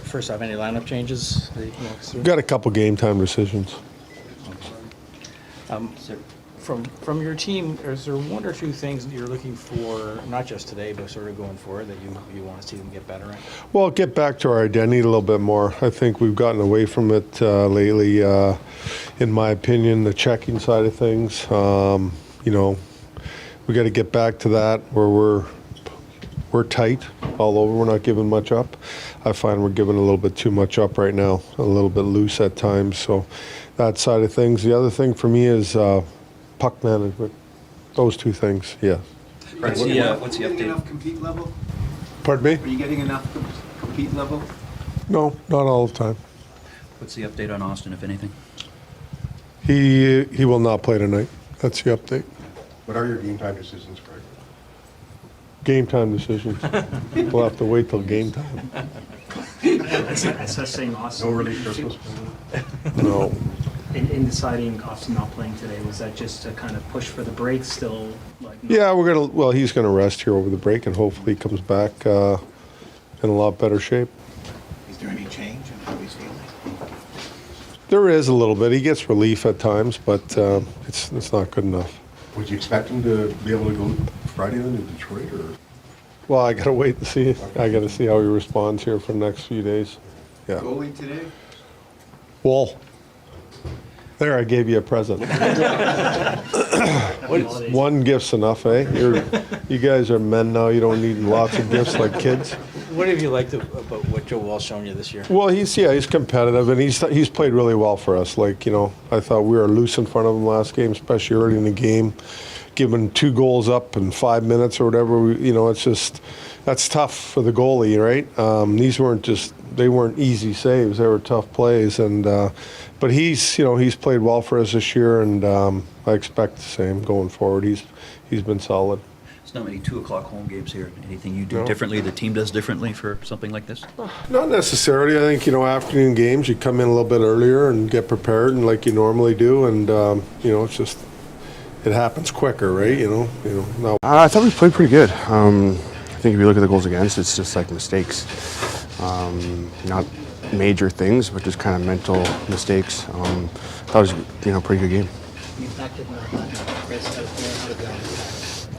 first off, any lineup changes that you can walk us through? Got a couple game time decisions. From your team, is there one or two things that you're looking for, not just today, but sort of going forward, that you want to see them get better at? Well, get back to our identity a little bit more. I think we've gotten away from it lately. In my opinion, the checking side of things. We got to get back to that where we're tight all over. We're not giving much up. I find we're giving a little bit too much up right now, a little bit loose at times. So that side of things. The other thing for me is puck management. Those two things, yeah. What's the getting update? enough compete level? Pardon me? Are you getting enough compete level? No, not all the time. What's the update on Austin, if anything? He will not play tonight. That's the update. What are your game time decisions, Craig? Game time decisions. We'll have to wait till game time. Assessing Austin. No early Christmas? No. In deciding Austin not playing today, was that just to kind of push for the break still? Yeah, he's gonna rest here over the break, and hopefully he comes back in a lot better shape. Is there any change in how he's feeling? There is a little bit. He gets relief at times, but it's not good enough. Would you expect him to be able to go Friday then to Detroit, or? Well, I gotta wait and see. I gotta see how he responds here for the next few days. Yeah. Goalie today? Well, there, I gave you a present. One gift's enough, eh? You guys are men now. You don't need lots of gifts like kids. What have you liked about what Joe Wall's shown you this year? Well, he's competitive, and he's played really well for us. I thought we were loose in front of him last game, especially early in the game, giving 2 goals up in 5 minutes or whatever. It's just that's tough for the goalie, right? They weren't easy saves; they were tough plays, but he's played well for us this year, and I expect the same going forward. He's been solid. It's not many 2 o'clock home games here. Anything you do differently, the team does differently for something like this? Not necessarily. I think, afternoon games, you come in a little bit earlier and get prepared and like you normally do. And, it's just, it happens quicker, right? Now. I thought we played pretty good. I think if you look at the goals against, it's just like mistakes. Not major things, but just kind of mental mistakes. That was, pretty good game.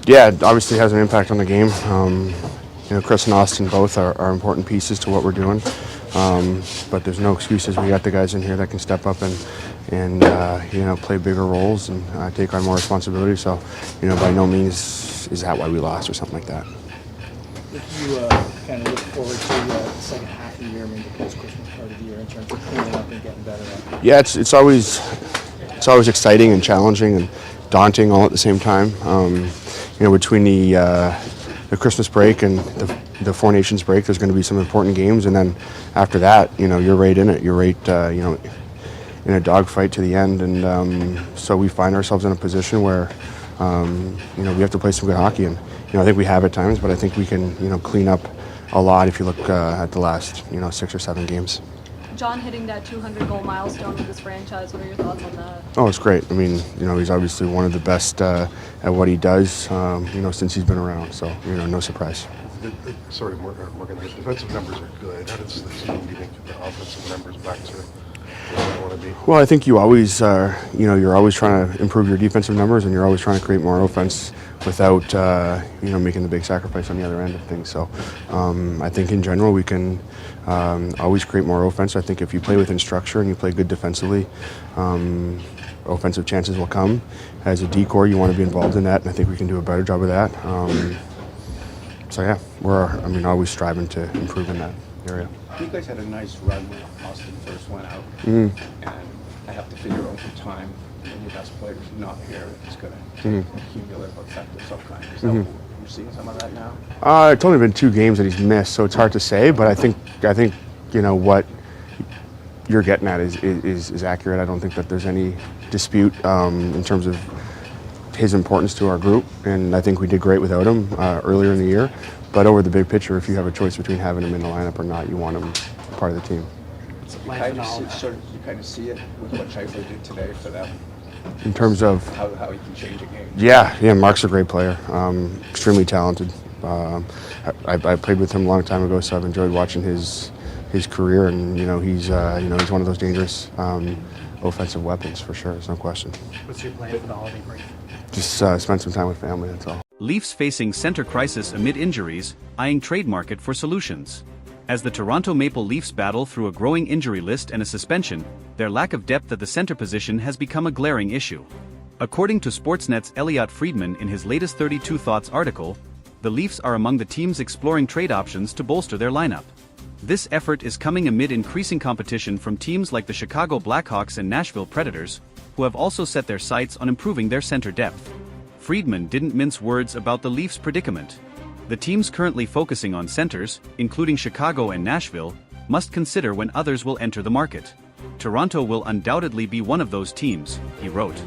Yeah, it obviously has an impact on the game. Chris and Austin both are important pieces to what we're doing. But there's no excuses. We got the guys in here that can step up and play bigger roles and take on more responsibility. So, by no means is that why we lost or something like that. If you kind of look forward to the second half of the year, maybe the post-Christmas part of the year, in terms of cleaning up and getting better at it? Yeah, it's always exciting and challenging and daunting all at the same time. Between the Christmas break and the Four Nations break, there's going to be some important games, and then after that, you're right in it. You're right, in a dogfight to the end, and so we find ourselves in a position where, we have to play some good hockey, and I think we have at times, but I think we can, clean up a lot if you look at the last, 6 or 7 games. John hitting that 200-goal milestone with this franchise, what are your thoughts on that? Oh, it's great. I mean, he's obviously one of the best at what he does, since he's been around. So, no surprise. Sorry, Morgan, the defensive numbers are good. How does the team, do you think, the offensive numbers back to where they want to be? Well, I think you always, you're always trying to improve your defensive numbers, and you're always trying to create more offense without, making the big sacrifice on the other end of things. So, I think in general we can always create more offense. I think if you play within structure and you play good defensively, offensive chances will come. As a decor, you want to be involved in that, and I think we can do a better job of that. So yeah, we're always striving to improve in that area. You guys had a nice run when Austin first went out, and I have to figure over time when your best player's not here, it's going to cumulative effect of some kind. Is that what you're seeing some of that now? It's only been 2 games that he's missed, so it's hard to say. But I think what you're getting at is accurate. I don't think that there's any dispute in terms of his importance to our group, and I think we did great without him earlier in the year. But over the big picture, if you have a choice between having him in the lineup or not, you want him part of the team. You kind of see it with what Scheifele did today for them. In terms of how he can change a game. Yeah, Mark's a great player, extremely talented. I played with him a long time ago, so I've enjoyed watching his career, and he's one of those dangerous offensive weapons for sure. There's no question. What's your plan for the holiday break? Just spend some time with family. That's all. Leafs facing center crisis amid injuries, eyeing trade market for solutions. As the Toronto Maple Leafs battle through a growing injury list and a suspension, their lack of depth at the center position has become a glaring issue. According to Sportsnet's Elliotte Friedman in his latest 32 Thoughts article, the Leafs are among the teams exploring trade options to bolster their lineup. This effort is coming amid increasing competition from teams like the Chicago Blackhawks and Nashville Predators, who have also set their sights on improving their center depth. Friedman didn't mince words about the Leafs' predicament. The teams currently focusing on centers, including Chicago and Nashville, must consider when others will enter the market. Toronto will undoubtedly be one of those teams, he wrote.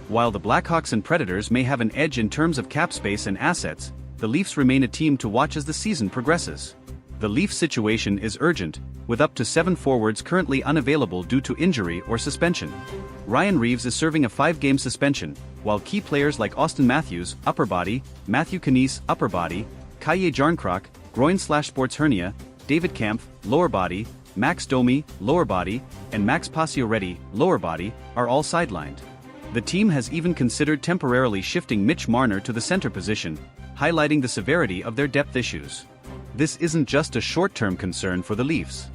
While the Blackhawks and Predators may have an edge in terms of cap space and assets, the Leafs remain a team to watch as the season progresses. The Leafs situation is urgent, with up to 7 forwards currently unavailable due to injury or suspension. Ryan Reeves is serving a 5-game suspension, while key players like Auston Matthews, upper body, Matthew Knies, upper body, Kaje Jarnkrok, groin/sports hernia, David Kampf, lower body, Max Domi, lower body, and Max Pacioretty, lower body, are all sidelined. The team has even considered temporarily shifting Mitch Marner to the center position, highlighting the severity of their depth issues. This isn't just a short-term concern for the Leafs.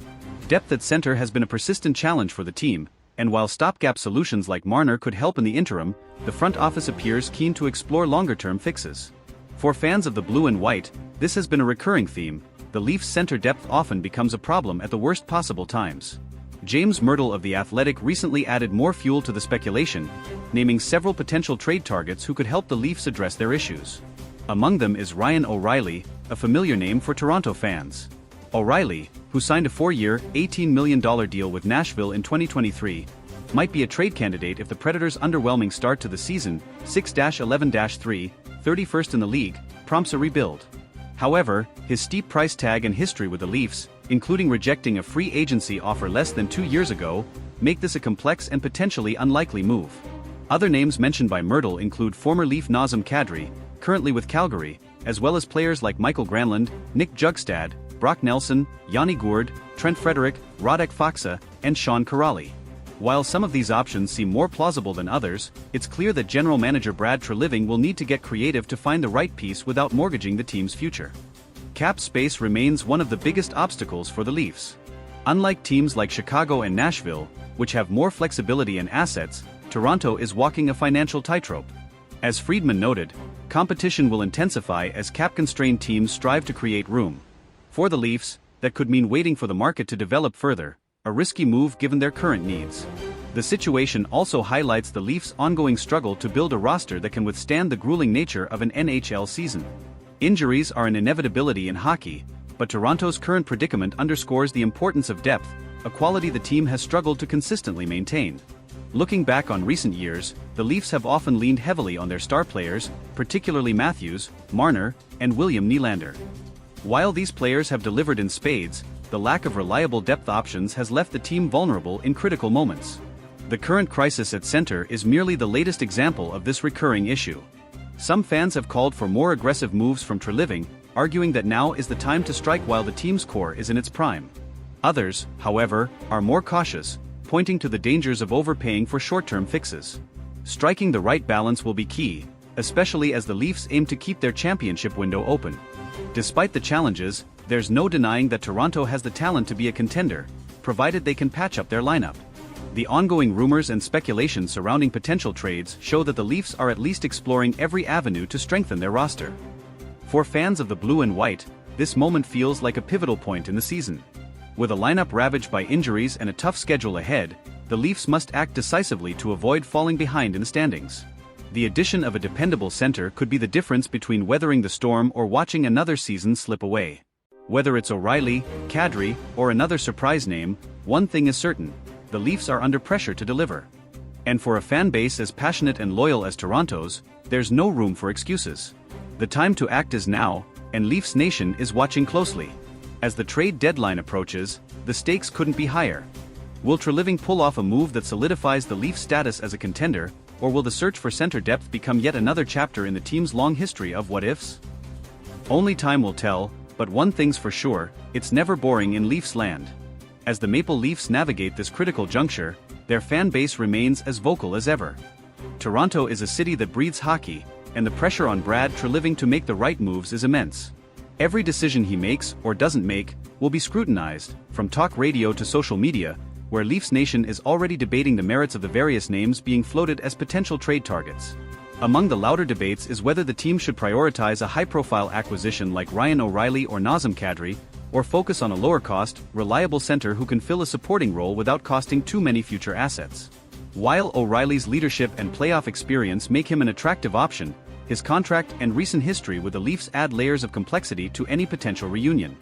Depth at center has been a persistent challenge for the team, and while stopgap solutions like Marner could help in the interim, the front office appears keen to explore longer-term fixes. For fans of the blue and white, this has been a recurring theme. The Leafs' center depth often becomes a problem at the worst possible times. James Myrtle of The Athletic recently added more fuel to the speculation, naming several potential trade targets who could help the Leafs address their issues. Among them is Ryan O'Reilly, a familiar name for Toronto fans. O'Reilly, who signed a 4-year, $18 million deal with Nashville in 2023, might be a trade candidate if the Predators' underwhelming start to the season, 6-11-3, 31st in the league, prompts a rebuild. However, his steep price tag and history with the Leafs, including rejecting a free agency offer less than 2 years ago, make this a complex and potentially unlikely move. Other names mentioned by Myrtle include former Leaf Nazem Kadri, currently with Calgary, as well as players like Michael Granlund, Nick Jugstad, Brock Nelson, Yanni Gourde, Trent Frederick, Radek Faksa, and Sean Kuraly. While some of these options seem more plausible than others, it's clear that general manager Brad Treliving will need to get creative to find the right piece without mortgaging the team's future. Cap space remains one of the biggest obstacles for the Leafs. Unlike teams like Chicago and Nashville, which have more flexibility and assets, Toronto is walking a financial tightrope. As Friedman noted, competition will intensify as cap-constrained teams strive to create room. For the Leafs, that could mean waiting for the market to develop further, a risky move given their current needs. The situation also highlights the Leafs' ongoing struggle to build a roster that can withstand the grueling nature of an NHL season. Injuries are an inevitability in hockey, but Toronto's current predicament underscores the importance of depth, a quality the team has struggled to consistently maintain. Looking back on recent years, the Leafs have often leaned heavily on their star players, particularly Matthews, Marner, and William Nylander. While these players have delivered in spades, the lack of reliable depth options has left the team vulnerable in critical moments. The current crisis at center is merely the latest example of this recurring issue. Some fans have called for more aggressive moves from Treliving, arguing that now is the time to strike while the team's core is in its prime. Others, however, are more cautious, pointing to the dangers of overpaying for short-term fixes. Striking the right balance will be key, especially as the Leafs aim to keep their championship window open. Despite the challenges, there's no denying that Toronto has the talent to be a contender, provided they can patch up their lineup. The ongoing rumors and speculation surrounding potential trades show that the Leafs are at least exploring every avenue to strengthen their roster. For fans of the blue and white, this moment feels like a pivotal point in the season. With a lineup ravaged by injuries and a tough schedule ahead, the Leafs must act decisively to avoid falling behind in the standings. The addition of a dependable center could be the difference between weathering the storm or watching another season slip away. Whether it's O'Reilly, Kadri, or another surprise name, one thing is certain: the Leafs are under pressure to deliver. And for a fan base as passionate and loyal as Toronto's, there's no room for excuses. The time to act is now, and Leafs Nation is watching closely. As the trade deadline approaches, the stakes couldn't be higher. Will Treliving pull off a move that solidifies the Leafs' status as a contender, or will the search for center depth become yet another chapter in the team's long history of what-ifs? Only time will tell, but one thing's for sure, it's never boring in Leafs land. As the Maple Leafs navigate this critical juncture, their fan base remains as vocal as ever. Toronto is a city that breathes hockey, and the pressure on Brad Treliving to make the right moves is immense. Every decision he makes, or doesn't make, will be scrutinized, from talk radio to social media, where Leafs Nation is already debating the merits of the various names being floated as potential trade targets. Among the louder debates is whether the team should prioritize a high-profile acquisition like Ryan O'Reilly or Nazem Kadri, or focus on a lower-cost, reliable center who can fill a supporting role without costing too many future assets. While O'Reilly's leadership and playoff experience make him an attractive option, his contract and recent history with the Leafs add layers of complexity to any potential reunion.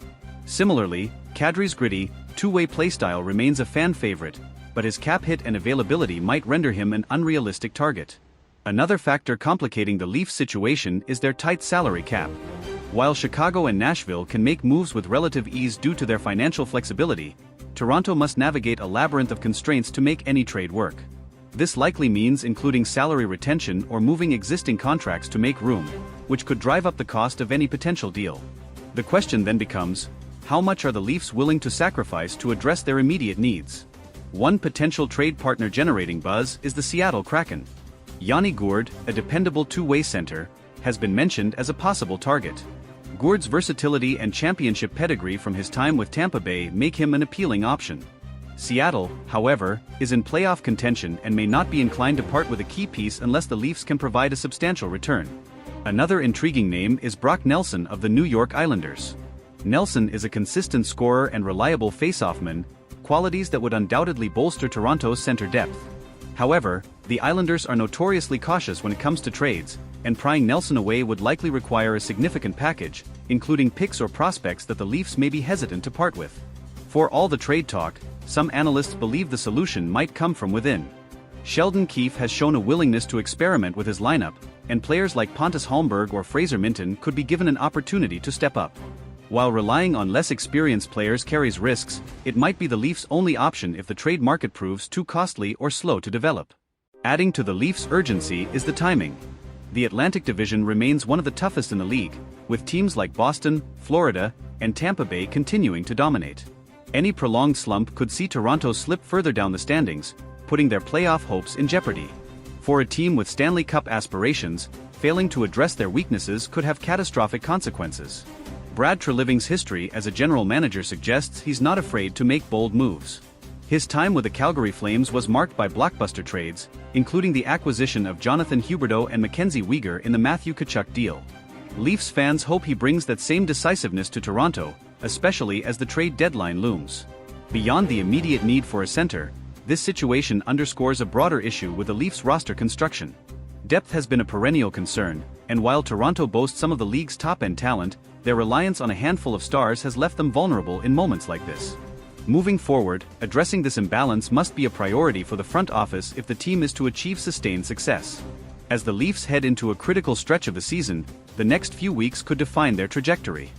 Similarly, Kadri's gritty, two-way playstyle remains a fan favorite, but his cap hit and availability might render him an unrealistic target. Another factor complicating the Leafs situation is their tight salary cap. While Chicago and Nashville can make moves with relative ease due to their financial flexibility, Toronto must navigate a labyrinth of constraints to make any trade work. This likely means including salary retention or moving existing contracts to make room, which could drive up the cost of any potential deal. The question then becomes, how much are the Leafs willing to sacrifice to address their immediate needs? One potential trade partner generating buzz is the Seattle Kraken. Yanni Gourde, a dependable two-way center, has been mentioned as a possible target. Gourde's versatility and championship pedigree from his time with Tampa Bay make him an appealing option. Seattle, however, is in playoff contention and may not be inclined to part with a key piece unless the Leafs can provide a substantial return. Another intriguing name is Brock Nelson of the New York Islanders. Nelson is a consistent scorer and reliable faceoff-man, qualities that would undoubtedly bolster Toronto's center depth. However, the Islanders are notoriously cautious when it comes to trades, and prying Nelson away would likely require a significant package, including picks or prospects that the Leafs may be hesitant to part with. For all the trade talk, some analysts believe the solution might come from within. Sheldon Keefe has shown a willingness to experiment with his lineup, and players like Pontus Holmberg or Fraser Minton could be given an opportunity to step up. While relying on less experienced players carries risks, it might be the Leafs' only option if the trade market proves too costly or slow to develop. Adding to the Leafs' urgency is the timing. The Atlantic Division remains one of the toughest in the league, with teams like Boston, Florida, and Tampa Bay continuing to dominate. Any prolonged slump could see Toronto slip further down the standings, putting their playoff hopes in jeopardy. For a team with Stanley Cup aspirations, failing to address their weaknesses could have catastrophic consequences. Brad Treliving's history as a general manager suggests he's not afraid to make bold moves. His time with the Calgary Flames was marked by blockbuster trades, including the acquisition of Jonathan Huberdeau and Mackenzie Weegar in the Matthew Tkachuk deal. Leafs fans hope he brings that same decisiveness to Toronto, especially as the trade deadline looms. Beyond the immediate need for a center, this situation underscores a broader issue with the Leafs roster construction. Depth has been a perennial concern, and while Toronto boasts some of the league's top-end talent, their reliance on a handful of stars has left them vulnerable in moments like this. Moving forward, addressing this imbalance must be a priority for the front office if the team is to achieve sustained success. As the Leafs head into a critical stretch of the season, the next few weeks could define their trajectory.